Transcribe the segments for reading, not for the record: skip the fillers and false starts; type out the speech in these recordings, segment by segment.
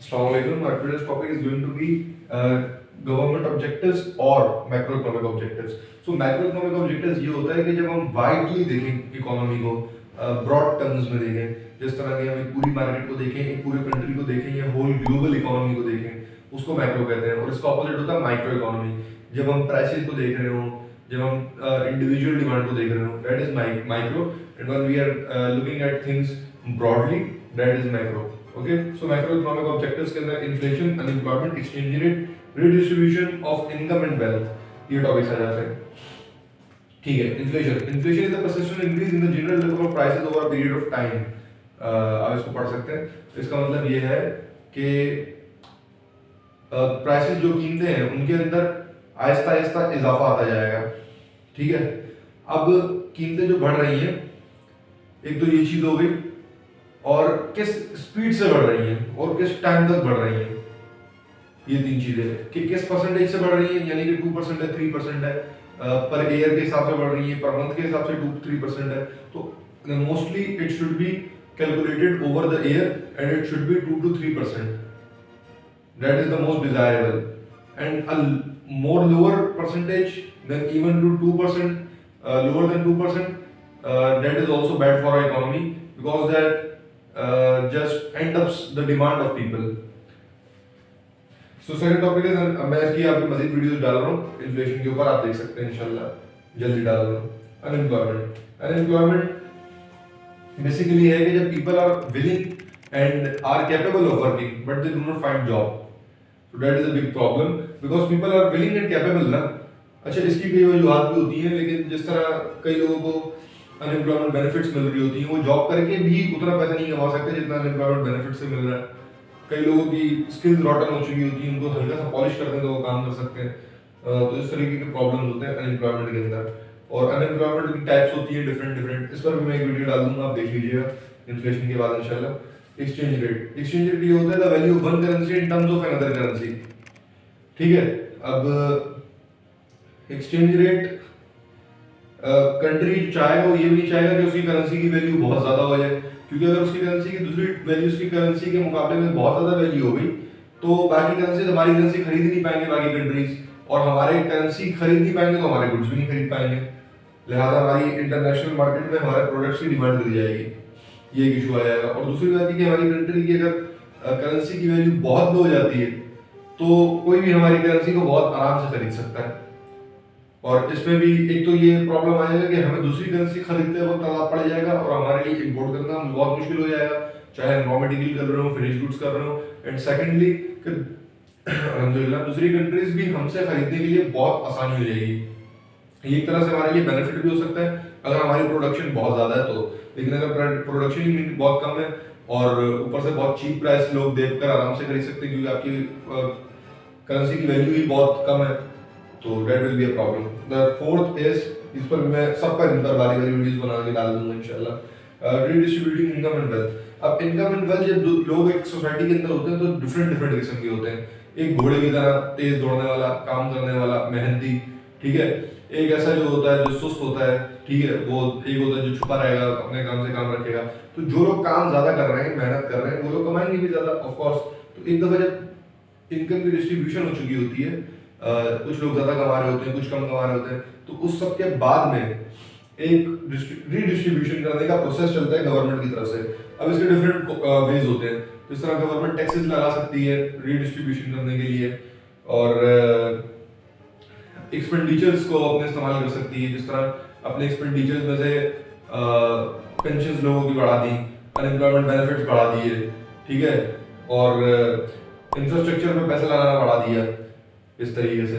Assalamualaikum. Our today's topic is going to be government objectives or macroeconomic objectives. So macroeconomic objectives ये होता है कि जब हम वाइडली देखें इकोनॉमी को, ब्रॉड टर्म्स में देखें, जिस तरह की हम एक पूरी मार्केट को देखें, एक पूरे कंट्री को देखें या होल ग्लोबल इकोनॉमी को देखें, उसको मैक्रो कहते हैं। और इसका ऑपोजिट होता है माइक्रो इकोनॉमी। जब हम प्राइसेस को देख रहे हो, जब हम इंडिविजुअल डिमांड को देख रहे हो, that is micro. And when we are looking at things broadly, that is macro. Okay, so macro economic objectives के अंदर inflation, unemployment, exchange rate, redistribution of income and wealth, ये टॉपिक्स आ जाते हैं। ठीक है, inflation is the persistent increase in the general level of prices over a period of time. आप इसको पढ़ सकते हैं। तो इसका मतलब ये है कि प्राइसेस जो कीमतें हैं उनके अंदर आहिस्ता आहिस्ता इजाफा आता जाएगा। ठीक है, अब कीमतें जो बढ़ रही हैं, एक तो ये चीज हो गई, और किस स्पीड से बढ़ रही हैं और किस टाइम तक बढ़ रही हैं, ये तीन चीजें। कि किस परसेंटेज से बढ़ रही है, यानी कि 2% है, 3% है, पर ईयर के हिसाब से बढ़ रही है, पर मंथ के हिसाब से 2-3% है। तो mostly it should be calculated over the year and it should be 2-3%. That is the most desirable. And a more lower percentage than even to 2%, lower than 2%, that is also bad for our economy, because that just end up the demand of people. So second topic is, मैं इसकी आपकी मजीद videos डाल रहा हूँ inflation के ऊपर, आप देख सकते हैं इंशाल्लाह, जल्दी डाल रहा हूँ। अनएम्प्लॉयमेंट बेसिकली है कि जब people are willing and are capable of working but they do not find job, so that is a big problem because people are willing and capable ना। अच्छा, इसकी कई वजूहत भी होती हैं, लेकिन जिस तरह कई लोगों को अनएम्प्लॉयमेंट बेनिफिट्स मिल रही होती हैं, वो जॉब करके भी उतना पैसा नहीं कमा सकते जितना अनएम्प्लॉयमेंट बेनिफिट से मिल रहा है। कई लोगों की स्किल्स रॉटन हो चुकी होती हैं, उनको हल्का सा पॉलिश कर दें तो वो काम कर सकते हैं। तो इस तरीके के प्रॉब्लम्स होते हैं अनएम्प्लॉयमेंट के अंदर। और अनएम्प्लॉयमेंट की टाइप्स होती है डिफरेंट, इस पर भी मैं एक वीडियो डाल दूंगा, आप देख लीजिएगा इन्फ्लेशन के बाद इंशाल्लाह। एक्सचेंज रेट ये होता है the value of one currency in terms of another currency. ठीक है, अब एक्सचेंज रेट कंट्री चाहेगा, वो ये भी नहीं चाहेगा कि उसकी करेंसी की वैल्यू बहुत ज्यादा हो जाए, क्योंकि अगर उसकी करेंसी की दूसरी वैल्यू उसकी करेंसी के मुकाबले में बहुत ज्यादा वैल्यू हो गई तो बाकी करेंसी हमारी करेंसी खरीद ही नहीं पाएंगे बाकी कंट्रीज, और हमारे करेंसी खरीद नहीं पाएंगे तो हमारे गुड्स भी नहीं खरीद पाएंगे। लिहाजा हमारी इंटरनेशनल मार्केट में हमारे प्रोडक्ट्स की डिमांड करी जाएगी, ये एक इशू आ जाएगा। और दूसरी बात ये कि हमारी कंट्री की अगर करेंसी की वैल्यू बहुत लो हो जाती है तो कोई भी हमारी करेंसी को बहुत आराम से खरीद सकता है। और इसमें भी एक तो ये प्रॉब्लम आ जाएगा कि हमें दूसरी करेंसी खरीदते वक्त अलाप पड़ जाएगा और हमारे लिए इंपोर्ट करना बहुत मुश्किल हो जाएगा, चाहे हम रॉ मटेरियल कर रहे हो, फिनिश गुड्स कर रहे हो। एंड सेकेंडली अल्हम्दुलिल्लाह दूसरी कंट्रीज भी हमसे खरीदने के लिए बहुत आसानी हो जाएगी। ये एक तरह से हमारे लिए बेनिफिट भी हो सकता है अगर हमारी प्रोडक्शन बहुत ज्यादा है तो, लेकिन अगर प्रोडक्शन ही बहुत कम है और ऊपर से बहुत चीप प्राइस लोग देखकर आराम से खरीद सकते हैं क्योंकि आपकी करेंसी की वैल्यू ही बहुत कम है, तो that will be a problem. The fourth is, इस पर मैं सब पर इन पर बारी बारी वीडियोस बना के डाल दूंगा इंशाल्लाह, रीडिस्ट्रीब्यूटिंग इनकम एंड वेल्थ। अब इनकम एंड वेल्थ जब लोग एक सोसाइटी के अंदर होते हैं तो डिफरेंट किस्म के होते हैं। एक घोड़े की तरह तेज दौड़ने वाला, काम करने वाला, मेहनती, ठीक है। एक ऐसा जो होता है जो सुस्त होता है, ठीक है, वो एक होता है जो छुपा रहेगा, अपने काम से काम रखेगा। तो जो लोग काम ज्यादा कर रहे हैं, मेहनत कर रहे हैं, वो लोग कमाएंगे भी ज्यादा ऑफ कोर्स। तो एक दफा जब इनकम की डिस्ट्रीब्यूशन हो चुकी होती है, कुछ लोग ज्यादा कमा रहे होते हैं, कुछ कम कमा रहे होते हैं, तो उस सब के बाद में एक रीडिस्ट्रीब्यूशन करने का प्रोसेस चलता है गवर्नमेंट की तरफ से। अब इसके डिफरेंट वेज होते हैं। तो इस तरह गवर्नमेंट टैक्सेस लगा सकती है रीडिस्ट्रीब्यूशन करने के लिए, और एक्सपेंडिचर्स को अपने इस्तेमाल कर सकती है। जिस तरह अपने एक्सपेंडिचर्स में से पेंशन लोगों की बढ़ा दी, अनएम्प्लॉयमेंट बेनिफिट्स बढ़ा दिए, ठीक है, और इंफ्रास्ट्रक्चर में पैसा लगाना बढ़ा दिया। इस तरीके से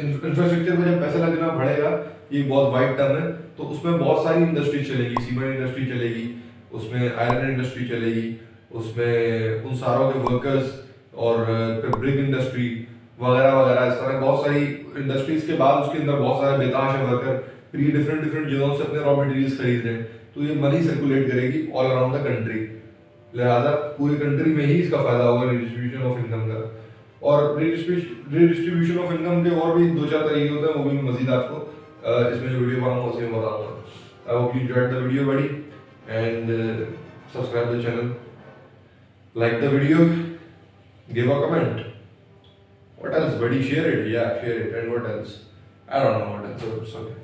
इंफ्रास्ट्रक्चर में जब पैसा लगना बढ़ेगा, ये बहुत वाइड टर्म है, तो उसमें बहुत सारी इंडस्ट्री चलेगी, सीमेंट इंडस्ट्री चलेगी, उसमें आयरन इंडस्ट्री चलेगी, उसमें उन सारों के वर्कर्स, और ब्रिक इंडस्ट्री वगैरह वगैरह, इस तरह बहुत सारी इंडस्ट्रीज के बाद उसके अंदर बहुत सारे बेताश है वर्कर, फिर ये डिफरेंट जगहों से अपने रॉ मटेरियल्स खरीद रहे हैं, तो ये मनी सर्कुलेट करेगी ऑल अराउंड द कंट्री। लिहाजा पूरी कंट्री में ही इसका फायदा होगा रिडिस्ट्रीब्यूशन ऑफ इनकम का। और रिडिस्ट्रीब्यूशन ऑफ इनकम के और भी 2-4 तरीके होते हैं, वो भी मैं मजीद आपको इसमें जो वीडियो बनाऊंगा उसमें बताऊंगा। I hope you enjoyed the video बड़ी, and subscribe the channel, like the video, give a comment. What else, buddy? Share it. Yeah, share it. And what else? I don't know what else. So, it's okay.